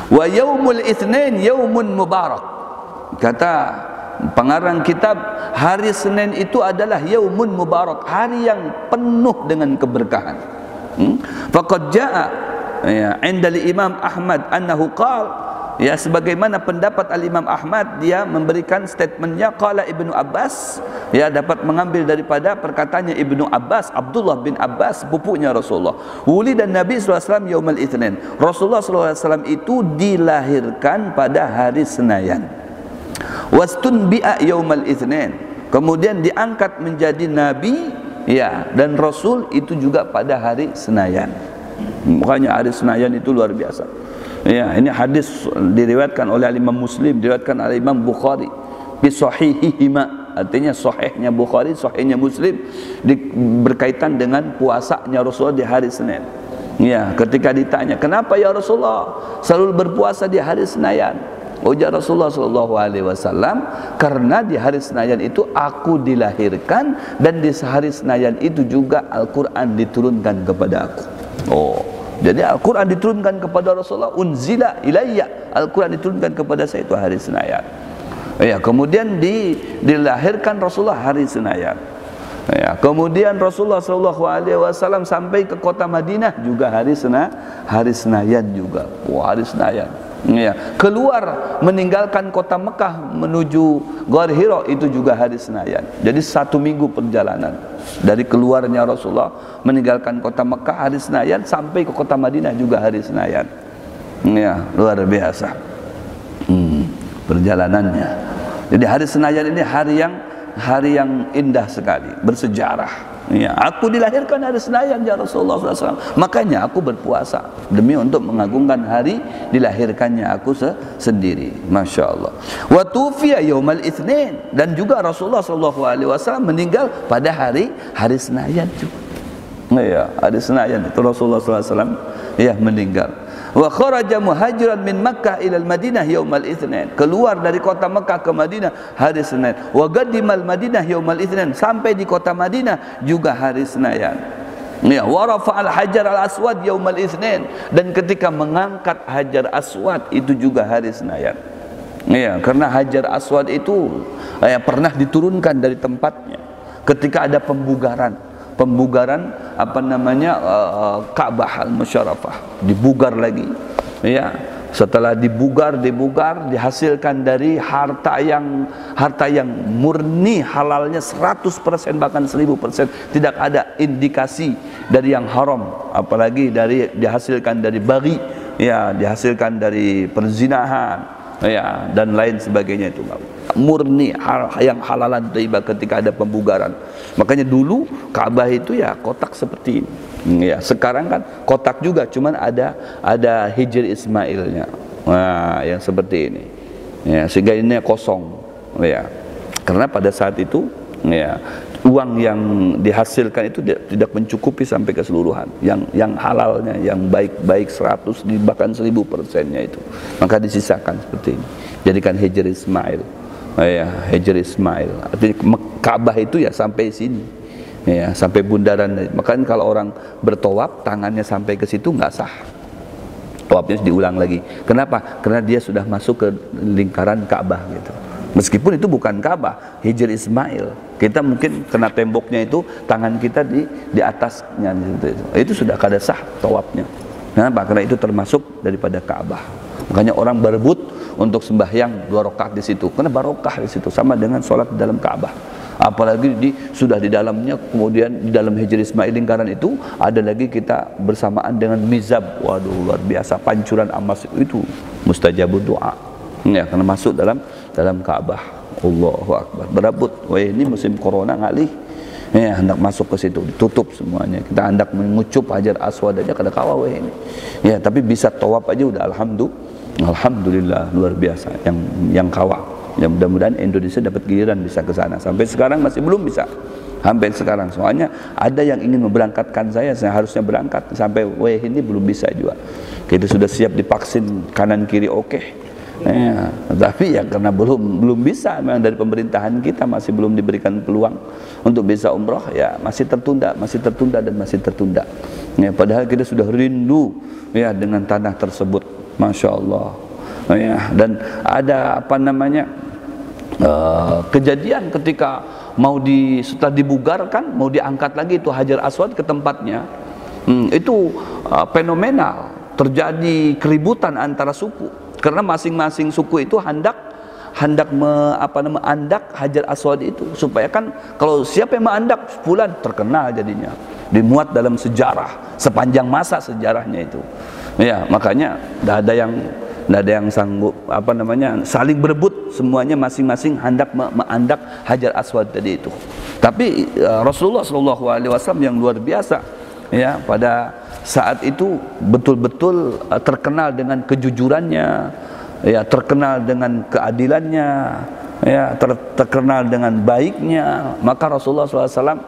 Wa yaumul itsnain yaumun mubarak. Kata pengarang kitab, hari Senin itu adalah yaumun mubarak, hari yang penuh dengan keberkahan. Faqad jaa, ya, 'inda al-Imam Ahmad annahu qala, ya, sebagaimana pendapat al-Imam Ahmad, dia memberikan statementnya, qala Ibnu Abbas, ya, dapat mengambil daripada perkataannya Ibnu Abbas, Abdullah bin Abbas, pupunya Rasulullah. Wuli dan Nabi SAW yaumal itsnain, Rasulullah SAW itu dilahirkan pada hari Senayan. Wastunbi'a yaumal itsnain, kemudian diangkat menjadi Nabi, ya, dan Rasul itu juga pada hari Senayan. Makanya hari Senayan itu luar biasa. Ya, ini hadis diriwayatkan oleh Imam Muslim, diriwayatkan oleh Imam Bukhari bi sahihihima, artinya sahihnya Bukhari, sahihnya Muslim, berkaitan dengan puasanya Rasulullah di hari Senin. Ya, ketika ditanya, "Kenapa ya Rasulullah selalu berpuasa di hari Senayan?" Ujar Rasulullah SAW, "Karena di hari Senayan itu aku dilahirkan, dan di hari Senayan itu juga Al-Quran diturunkan kepada aku." Oh, jadi Al-Quran diturunkan kepada Rasulullah, unzila ilayya, Al-Quran diturunkan kepada saya itu hari Senayan. Ya, kemudian dilahirkan Rasulullah hari Senayan. Ya, kemudian Rasulullah SAW sampai ke kota Madinah juga hari Senayan juga. Wah, hari Senayan. Ya, keluar meninggalkan kota Mekah menuju Ghar Hira itu juga hari Senayan. Jadi 1 minggu perjalanan dari keluarnya Rasulullah meninggalkan kota Mekah hari Senayan sampai ke kota Madinah juga hari Senayan. Ya, luar biasa perjalanannya. Jadi hari Senayan ini hari yang indah sekali, bersejarah. Ya, aku dilahirkan hari Senayan ya Rasulullah SAW, makanya aku berpuasa demi untuk mengagungkan hari dilahirkannya aku sendiri. Masya Allah. Wa tufiya yaumal itsnain, dan juga Rasulullah SAW meninggal pada hari Senayan juga. Ya, hari Senayan itu Rasulullah SAW, ya, meninggal. Wa kharaja muhajiran min Makkah ila al-Madinah yaumal itsnain, keluar dari kota Makkah ke Madinah hari Senin. Wa qaddimal Madinah yaumal itsnain, sampai di kota Madinah juga hari Senayan. Ya, wa rafa'al hajar al-aswad yaumal itsnain, dan ketika mengangkat hajar aswad itu juga hari Senayan. Ya, karena hajar aswad itu, ya, pernah diturunkan dari tempatnya ketika ada pembugaran Ka'bah al-Musyarrafah, dibugar lagi, ya. Setelah dibugar dihasilkan dari harta yang murni halalnya 100%, bahkan 1000%, tidak ada indikasi dari yang haram, apalagi dihasilkan dari baghi, ya, dihasilkan dari perzinahan, ya, dan lain sebagainya. Itu murni yang halalan thayyibah ketika ada pembugaran. Makanya dulu Ka'bah itu, ya, kotak seperti ini. Ya, sekarang kan kotak juga, cuman ada Hijr Ismailnya. Nah, yang seperti ini. Ya, sehingga ini kosong. Ya. Karena pada saat itu, ya, uang yang dihasilkan itu tidak mencukupi sampai keseluruhan. Yang halalnya, yang baik-baik 100 bahkan 1000%-nya itu, maka disisakan seperti ini. Jadikan Hijr Ismail. Ya, Hijr Ismail. Artinya Ka'bah itu ya sampai sini. Ya, sampai bundaran. Makanya kalau orang bertawaf tangannya sampai ke situ nggak sah. Tawafnya diulang lagi. Kenapa? Karena dia sudah masuk ke lingkaran Ka'bah gitu. Meskipun itu bukan Ka'bah, Hijr Ismail. Kita mungkin kena temboknya itu, tangan kita di atasnya gitu. Itu sudah kada sah tawafnya. Kenapa? Karena itu termasuk daripada Ka'bah. Makanya orang berebut untuk sembahyang 2 rakaat di situ. Karena barokah di situ sama dengan sholat di dalam Ka'bah. Apalagi sudah di dalamnya, kemudian di dalam Hijr Ismail lingkaran itu ada lagi kita bersamaan dengan mizab. Waduh, luar biasa, pancuran emas itu mustajabud doa. Ya, karena masuk dalam Ka'bah. Allahu Akbar. Berebut. Wah, ini musim corona ngalih. Ya, hendak masuk ke situ, ditutup semuanya. Kita hendak mengucup Hajar Aswad aja kada kawa ini. Ya, tapi bisa tawaf aja udah alhamdulillah luar biasa yang kawa. Ya, mudah-mudahan Indonesia dapat giliran bisa ke sana. Sampai sekarang masih belum bisa. Sampai sekarang soalnya ada yang ingin memberangkatkan saya harusnya berangkat, sampai ini belum bisa juga. Kita sudah siap divaksin kanan kiri oke. Ya, tapi ya karena belum bisa, memang dari pemerintahan kita masih belum diberikan peluang untuk bisa umroh, ya masih tertunda dan masih tertunda. Ya, padahal kita sudah rindu ya dengan tanah tersebut, masya Allah. Ya, dan ada kejadian ketika setelah dibugarkan mau diangkat lagi itu Hajar Aswad ke tempatnya. Itu fenomenal, terjadi keributan antara suku. Karena masing-masing suku itu hendak mengandak Hajar Aswad itu, supaya kan kalau siapa yang mengandak fulan terkenal jadinya, dimuat dalam sejarah sepanjang masa sejarahnya itu. Ya, makanya tidak ada yang sanggup saling berebut, semuanya masing-masing hendak mengandak Hajar Aswad tadi itu. Tapi Rasulullah SAW yang luar biasa ya, pada saat itu betul-betul terkenal dengan kejujurannya, ya, terkenal dengan keadilannya, ya, terkenal dengan baiknya. Maka Rasulullah SAW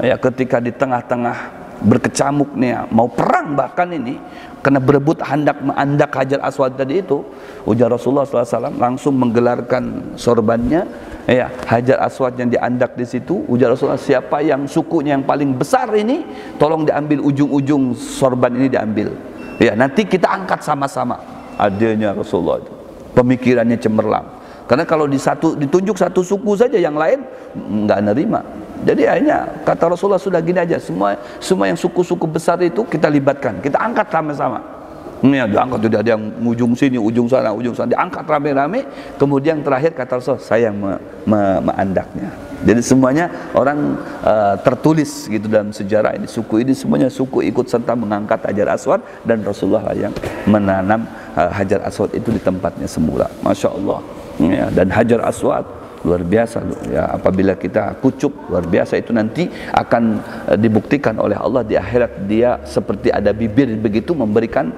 ya, ketika di tengah-tengah berkecamuk nih, mau perang bahkan ini, karena berebut hendak mengandak Hajar Aswad tadi itu, ujar Rasulullah SAW langsung menggelarkan sorbannya. Ya, Hajar Aswad yang diandak di situ, ujar Rasulullah, siapa yang sukunya yang paling besar ini, tolong diambil ujung-ujung sorban ini diambil. Ya, nanti kita angkat sama-sama. Adilnya Rasulullah itu. Pemikirannya cemerlang. Karena kalau ditunjuk satu suku saja, yang lain nggak nerima. Jadi akhirnya kata Rasulullah, sudah gini aja, semua yang suku-suku besar itu kita libatkan, kita angkat sama-sama. Ya, diangkat, tidak ada yang ujung sini, ujung sana, diangkat rame-rame. Kemudian terakhir kata Rasul, saya yang meandaknya. Jadi semuanya orang tertulis gitu dalam sejarah ini, suku ini semuanya suku ikut serta mengangkat Hajar Aswad, dan Rasulullah yang menanam Hajar Aswad itu di tempatnya semula. Masya Allah. Ya, dan Hajar Aswad luar biasa ya, apabila kita kucup, luar biasa itu nanti akan dibuktikan oleh Allah di akhirat. Dia seperti ada bibir begitu memberikan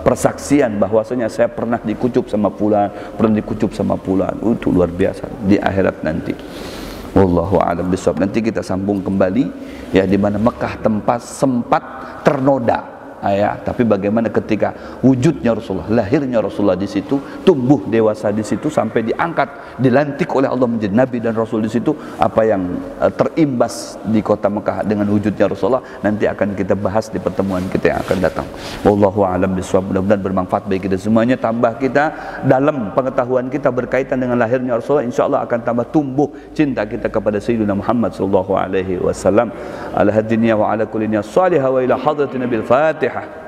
persaksian bahwasanya saya pernah dikucup sama fulan, itu luar biasa di akhirat nanti. Wallahu a'lam bishawab. Nanti kita sambung kembali ya, di mana Mekah tempat sempat ternoda. Ya, tapi bagaimana ketika wujudnya Rasulullah, lahirnya Rasulullah di situ, tumbuh dewasa di situ, sampai diangkat, dilantik oleh Allah menjadi Nabi dan Rasul di situ, apa yang terimbas di kota Mekah dengan wujudnya Rasulullah, nanti akan kita bahas di pertemuan kita yang akan datang. Wallahu a'lam bishawab. Mudah-mudahan bermanfaat bagi kita semuanya, tambah kita dalam pengetahuan kita berkaitan dengan lahirnya Rasulullah, insyaallah akan tambah tumbuh cinta kita kepada Sayyidina Muhammad sallallahu alaihi wasallam. Ala hadiniya wa ala kullinya salihah wa ila hadratin Nabil Fatihah.